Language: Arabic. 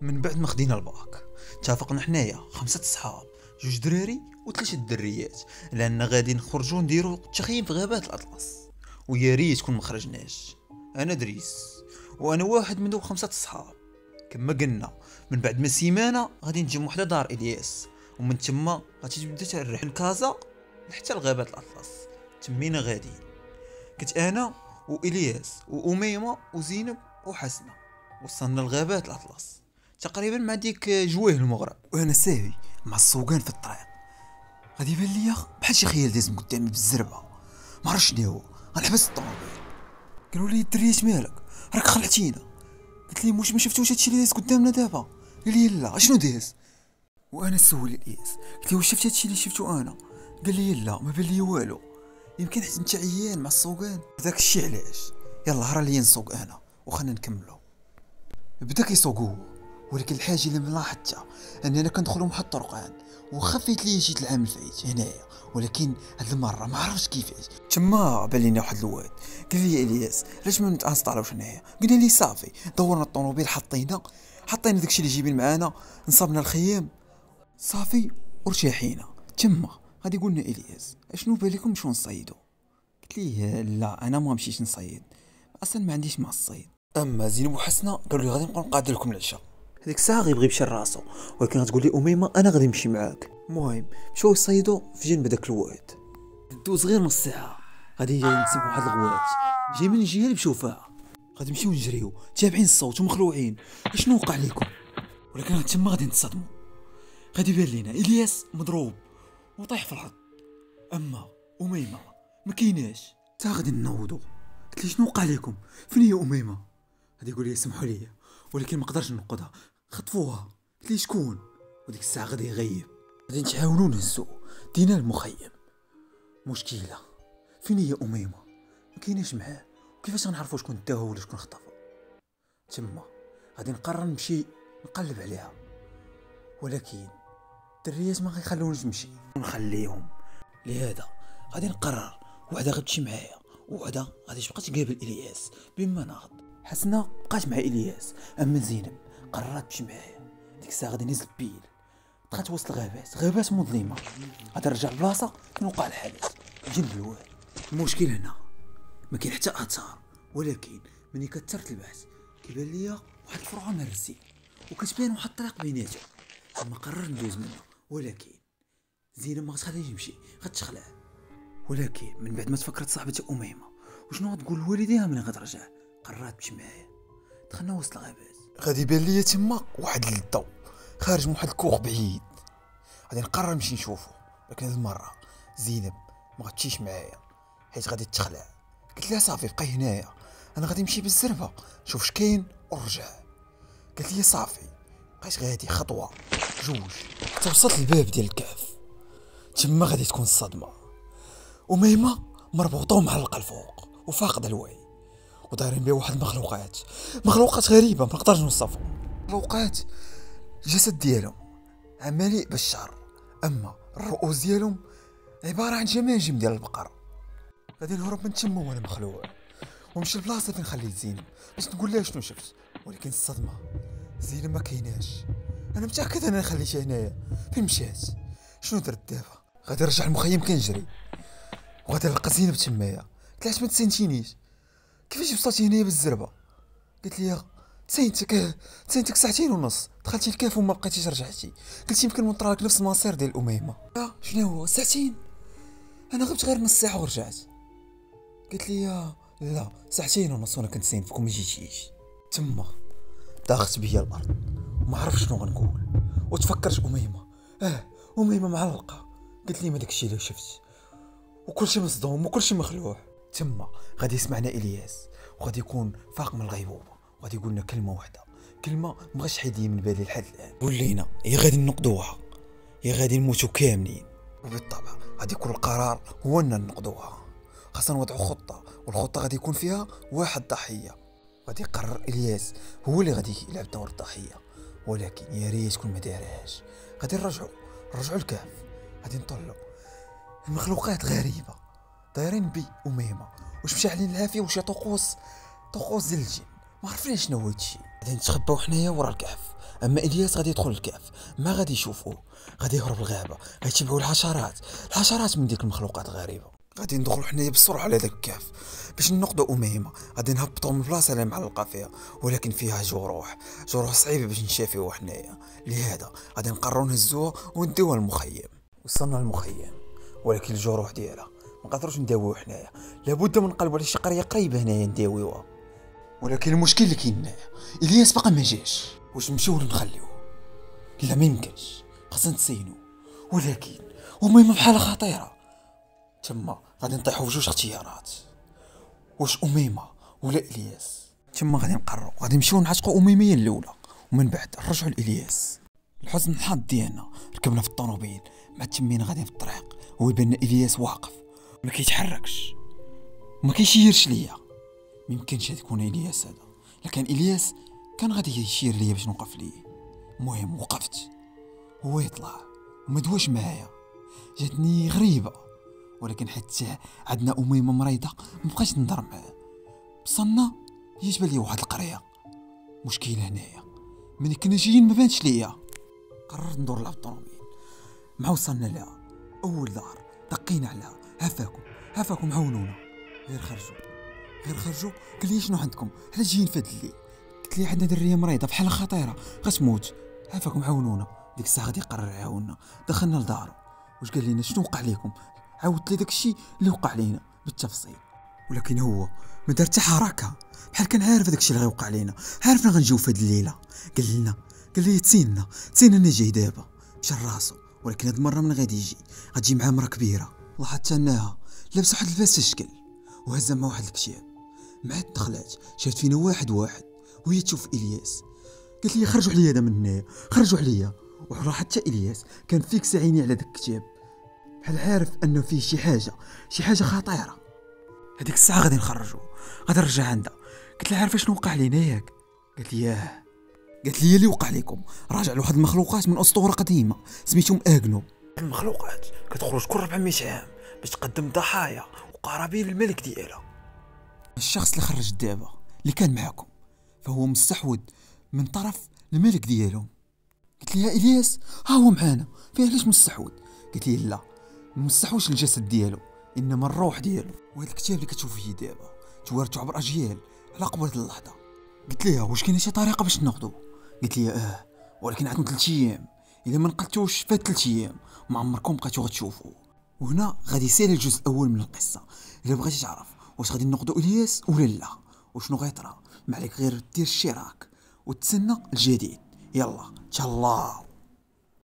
من بعد ما خدينا الباك اتفقنا حنايا 5 صحاب، 2 دراري و3 دريات، لان غادي نخرجوا نديروا تخييم في غابات الاطلس. ويا ريت كون ما خرجناش. انا دريس وانا واحد من دوك 5 صحاب. كما قلنا من بعد ما سيمانه غادي نجمعوا حدا دار الياس، ومن تما غادي تبدا الرحله من كازا حتى لغابات الاطلس. تمينا غاديين، كنت انا والياس واميمه وزينب وحسنه. وصلنا لغابات الاطلس تقريبا مع ديك جويه المغرب، وانا ساوي مع السوقان في الطريق. غادي يبان ليا بحال شي خيال داز من قدامي بالزربه، ما عرفتش شنو هو. غنحبس الطوموبيل، قالوا لي الدريات مالك راك خلعتينا. قلت لي واش ما شفتوش هادشي اللي داز قدامنا دابا؟ قال لي لا، اشنو داز؟ وانا سول الياس قلت له واش شفت هادشي اللي شفتو انا؟ قال لي لا، ما بان لي والو. يمكن حيت انت عيان مع السوقان، داك الشي علاش. يلا هرا ليا نسوق انا وخلنا نكملو. بدا كيسوق هو، ولكن الحاجه اللي ملاحظتها اننا كندخلوا مع الطرقان. وخفيت لي جيت العام الفايت هنايا، ولكن هاد المره ما عرفتش كيفاش. تما بان لينا واحد الواد قال لي الياس علاش ما نتانستالوش هنايا؟ قلنا لي صافي. دورنا الطوموبيل، حطينا داكشي اللي جايبين معانا، نصبنا الخيام صافي ورتاحينا. تما غادي قلنا الياس اشنو بالكم شنو نصيدو؟ قلت ليه لا، انا ما مشيتش نصيد، اصلا ما عنديش مع الصيد. اما زينب وحسنه قالوا لي غادي نبقاو نقاد لكم العشاء. هذيك الساعه غيبغي يمشي لراسو، ولكن غتقول لي اميمه انا غادي نمشي معاك. المهم مشاو يصيدوا في جنب داك الواد. دوز غير نص ساعه غادي نسمعوا واحد الغوات جاي من الجهه اللي مشاو فيها. غادي نمشيو نجريو تابعين الصوت ومخلوعين اشنو وقع لكم. ولكن تما غادي نتصدموا. غادي يبان لينا الياس مضروب وطايح في الارض، اما اميمه ما كايناش. تا غادي نوضوا. قلت لي شنو وقع لكم؟ فين هي اميمه؟ غادي يقول لي سمحوا لي، ولكن ما قدرش ننقذها، خطفوها. قلت لي شكون؟ وديك الساعه غادي يغيب. غادي نحاولوا نهزو دينا المخيم. مشكله فين هي اميمه؟ ما كايناش معاه، وكيفاش غنعرفوا شكون داها ولا شكون خطفها؟ تما غادي نقرر نمشي نقلب عليها، ولكن الدريات ما غيخلونيش نمشي ونخليهم. لهذا غادي نقرر وحده غتمشي معايا وحده غادي تبقى تقابل الياس بما ناض. حسنه بقات مع الياس، اما زينب قررت تمشي معايا. ديك الساعه غادي نزل بيل، بقات وسط غابات مظلمه. غادي نرجع لبلاصه فين وقع الحادث جنب الواد. المشكل هنا ما كاين حتى اثار، ولكن ملي كثرت البحث كيبان ليا واحد الفرعون مرسي وكتبان واحد الطريق بيناتهم. اما قرر ندوز منه، ولكن زينب ما غتخلينيش نمشي، غتخلع. ولكن من بعد ما تفكرت صاحبتي اميمه وشنو غتقول لوالديها ملي غترجع، قررت تمشي معايا. دخلنا وسط الغابات، غادي يبان ليا تما واحد الضو خارج من واحد الكوخ بعيد. غادي نقرر نمشي نشوفو، لكن هاد المره زينب ما غتمشيش معايا حيت غادي تخلع. قلت لها صافي بقاي هنايا، انا غادي نمشي بالزربه نشوف اش كاين ونرجع. قالت لي صافي. بقيت غادي خطوه جوج حتى وصلت للباب ديال الكهف. تما غادي تكون الصدمه. اميمه مربوطه ومعلقه الفوق وفاقده الوعي، ودايرين بها واحد مخلوقات غريبه ما نقدرش نوصفهم. مخلوقات الجسد ديالهم مليء بالشعر، اما الرؤوس ديالهم عباره عن جماجم ديال البقر. غادي نهرب من تما وانا مخلوع ونمشي لبلاصه فين خليت زينب باش نقول لها شنو شفت. ولكن الصدمه زينب ما كايناش. انا متاكد انا خليتها هنايا. فين مشات؟ شنو درت دابا؟ غادي نرجع المخيم كنجري وغادي نلقى زينب تمايا. قلت ما تسنتينيش، كيفاش وصلتي هنايا بالزربه؟ قلت لي تسينتك ساعتين ونص، دخلتي الكهف وما بقيتيش رجعتي. قلت يمكن نطرا لك نفس المصير ديال اميمه. لا شنو هو ساعتين؟ انا غبت غير نص ساعه ورجعت. قلت لي لا ساعتين ونص وانا كنت ساينتك وما جيتيش. تما ضاغت بيا الارض وما عرفت شنو غنقول، وتفكرت اميمه معلقه. قلت لي ما داكشي اللي شفت، وكلشي مصدوم وكلشي مخلوع. تما غادي يسمعنا الياس وغادي يكون فاق من الغيبوبه، وغادي يقول لنا كلمه واحده، كلمه مابغاش تحيد لي من بالي لحد الان. قول لينا يا غادي نقضوها يا غادي نموتوا كاملين. وبالطبع غادي يكون القرار هو اننا نقضوها. خاصنا نوضعوا خطه، والخطه غادي يكون فيها واحد ضحيه. غادي يقرر الياس هو اللي غادي يلعب دور الضحيه، ولكن يا ريت كون ما دارهاش. غادي نرجعوا الكهف، غادي نطلعوا المخلوقات غريبه دايرين بي اميمه، واش مشى علينا العافيه وشي طقوس ديال الجن، ما عرفناش شنو هو هادشي. غادي نتخباو حنايا ورا الكهف، اما الياس غادي يدخل الكهف، ما غادي يشوفوه، غادي يهرب الغابه، غيتبعوا الحشرات من ديك المخلوقات الغريبه. غادي ندخلوا حنايا بسرعه على داك الكهف باش ننقذوا اميمه. غادي نهبطوا من البلاصه اللي معلقه فيها، ولكن فيها جروح صعيبه باش نشافيوها حنايا. لهذا غادي نقرروا نهزوها ونديوها للمخيم. وصلنا للمخيم، ولكن الجروح ديالها ما قدروش نداويو حنايا، لابد من نقلبوا على شي قريه قريبه هنايا نداويوها. ولكن المشكل اللي كاين هنايا الياس باقا ما جاش. واش نمشيو ولا نخليوه؟ لا ما يمكنش، خاصنا نتسينو. ولكن اميمه بحالة خطيره، تما غادي نطيحوا في جوج اختيارات، واش اميمه ولا الياس. تما غادي نقرروا، غادي نمشيو نعتقوا اميمه هي الاولى، ومن بعد نرجعوا لالياس. لحسن الحظ ديالنا ركبنا في الطوموبيل، مع تمينا غادي في الطريق، هو يبان الياس واقف ما كيتحركش، ما كيشيرش ليا. ميمكنش هذا يكون الياس هذا، لكن الياس كان غادي يشير ليا باش نوقف ليه. المهم وقفت، هو يطلع وما دواش معايا، جاتني غريبه. ولكن حتى عندنا اميمه مريضه ما بقاش نهضر معاه. وصلنا جات بان لي واحد القريه. مشكله هنايا ملي كنا جايين ما بانش ليا، قررت ندور لها بالطوموبيل. مع وصلنا لها اول دار دقينا عليها، عافاكم عاونونا. غير خرجوا قال لي شنو عندكم، حنا جايين في هاد الليل. قلت لي عندنا دريه مريضه بحال خطيره غتموت، عافاكم عاونونا. ديك الساعه غادي يقرر يعاوننا. دخلنا لدارو، واش قال لنا شنو وقع لكم؟ عاودت لي داكشي اللي وقع لينا بالتفصيل. ولكن هو ما دار حتى حركه، بحال كان عارف داكشي اللي غيوقع لينا، عارفنا غنجيو في هاد الليله. قال لي تسينا انا جاي دابا. مشى راسو، ولكن هاد المره من غادي غتجي معاه مرا كبيره، لاحظت انها لابسه واحد الباس الشكل، وهزه مع واحد الكتاب. مع دخلات شافت فينا واحد وهي تشوف الياس. قالت لي خرجوا عليا هذا من هنايا، خرجوا عليا. وحرا حتى الياس كان فيكس عيني على داك الكتاب، بحال عارف انه فيه شي حاجه خطيره. هذيك الساعه غادي نخرجوا، غادي نرجع عندها. قلت لها عارفه شنو وقع لينا ياك؟ قالت لي ياه. قالت لي اللي وقع لكم راجع لواحد المخلوقات من اسطوره قديمه سميتهم اغنو. المخلوقات كتخرج كل 400 عام باش تقدم ضحايا وقرابين الملك ديالها. الشخص اللي خرج دابا اللي كان معكم فهو مستحوذ من طرف الملك ديالهم. قلت لها الياس ها هو معانا، فيه علاش مستحوذ؟ قالت لي لا، مستحوذش الجسد ديالو انما الروح ديالو. وهذا الكتاب اللي كتشوف فيه دابا توارثو عبر اجيال على قبل اللحظه. قلت لها واش كاينه شي طريقه باش ناخذوه؟ قلت لي ولكن عندكم 3 ايام، الا ما نقلتوش فات 3 ايام ما عمركم بقيتو غتشوفوه. وهنا غادي يسالي الجزء الاول من القصه. الا بغيتي تعرف واش غادي ناخذوا الياس ولا لا وشنو غيطرا، ما عليك غير دير الاشتراك وتسنى الجديد. يلا تهلاو.